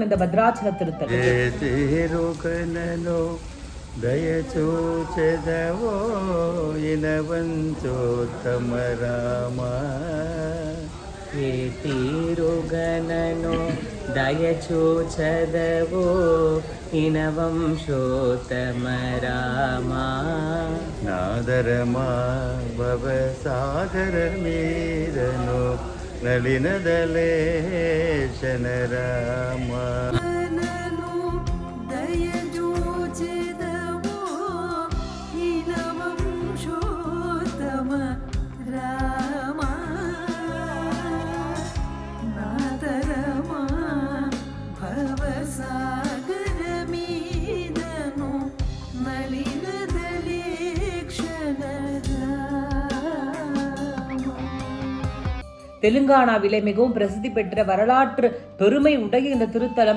இந்த பத்ராச்சல திருத்தலத்திலோ దయచూచెదవో ఇనవంచోత్తమ రామ ఏ తీరుగనను దయచూచెదవో ఇనవంశోత్తమ రామ నాదరమా భవసాగర మీరను నళినదలేశన రామ தெலுங்கானாவிலே மிகவும் பிரசித்தி பெற்ற வரலாற்று பெருமை உடைய இந்த திருத்தலம்